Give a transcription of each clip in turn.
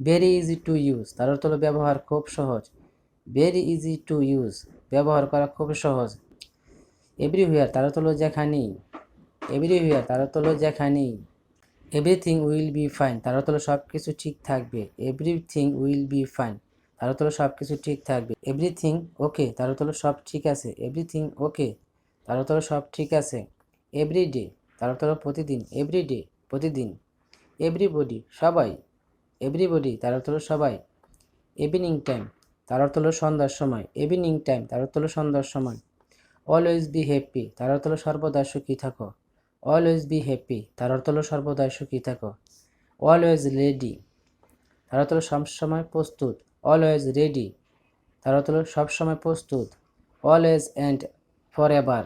Very easy to use, তার অর্থ হলো ব্যবহার খুব সহজ। ভেরি ইজি টু ইউজ, ব্যবহার করা খুব সহজ। এভরিহুয়ার, তার অর্থ হলো যেখানেই। এভরিহুয়ার, তার অর্থ হলো যেখানেই। এভরিথিং উইল বি ফাইন, তার অর্থ হলো সব কিছু ঠিক থাকবে। এভরিথিং উইল বি ফাইন, তার অর্থ হলো সব কিছু ঠিক থাকবে। এভরিথিং ওকে, তার অর্থ হলো সব ঠিক আছে। এভরিথিং ওকে, তার অর্থ হলো সব ঠিক আছে। এভরিডে, তার অর্থ হলো প্রতিদিন। এভরিডে, প্রতিদিন। এভরিবডি, সবাই। এভরিবডি, তার অর্থ হলো সবাই। ইভিনিং টাইম, তার অর্থ হলো সন্ধ্যার সময়। ইভিনিং টাইম, তার অর্থ হলো সন্ধ্যার সময়। অলওয়েজ বি হ্যাপি, তার অর্থ হলো সর্বদা সুখী থাকো। অলওয়েজ বি হ্যাপি, তার অর্থ হলো সর্বদা সুখী থাকো। অলওয়েজ রেডি, তার অর্থ হলো সবসময় প্রস্তুত। অলওয়েজ রেডি, তার অর্থ হলো সবসময় প্রস্তুত। অলওয়েজ অ্যান্ড ফর এভার,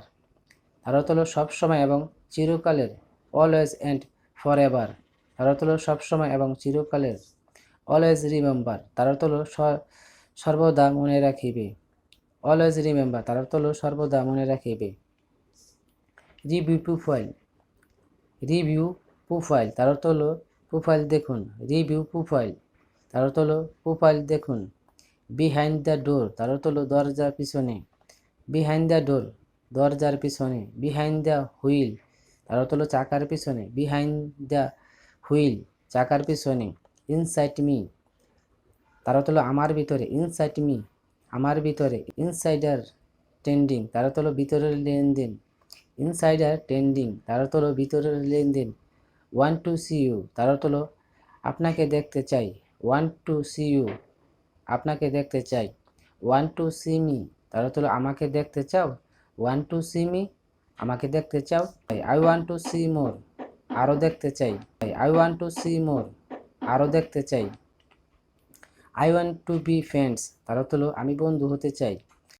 তার অর্থ হলো সবসময় এবং চিরকালের। অলওয়েজ অ্যান্ড ফর এভার, তার অর্থ হলো সবসময় এবং চিরকালের। অলওয়েজ রিমেম্বার, তার অর্থ হলো সর্বদা মনে রাখিবে। অলওয়েজ রিমেম্বার, তার অর্থ হলো সর্বদা মনে রাখিবে। রিভিউ প্রোফাইল, রিভিউ প্রোফাইল, তার অর্থ হলো প্রোফাইল দেখুন। রিভিউ প্রোফাইল, তার অর্থ হলো প্রোফাইল দেখুন। বিহাইন্ড দ্য ডোর, তার অর্থ হলো দরজার পিছনে। বিহাইন্ড দ্য ডোর, দরজার পিছনে। বিহাইন্ড দ্য হুইল, তার অর্থ হলো চাকার পিছনে। বিহাইন্ড দ্য হুইল, চাকার পিছনে। ইনসাইড মি, তার অর্থ হলো আমার ভিতরে। ইনসাইড মি, আমার ভিতরে। ইনসাইডার ট্রেন্ডিং, তার অর্থ হলো ভিতরের লেনদেন। ইনসাইডার ট্রেন্ডিং, তার অর্থ হলো ভিতরের লেনদেন। ওয়ান টু সি ইউ, তার অর্থ হলো আপনাকে দেখতে চাই। ওয়ান টু সি ইউ, আপনাকে দেখতে চাই। ওয়ান টু সি মি, তার অর্থ হলো আমাকে দেখতে চাও। ওয়ান টু সি মি, আমাকে দেখতে চাও। I want to see more, আরও দেখতে চাই। I want to see more, আরও দেখতে চাই। I want to be friends, তার অর্থ হলো আমি বন্ধু হতে চাই।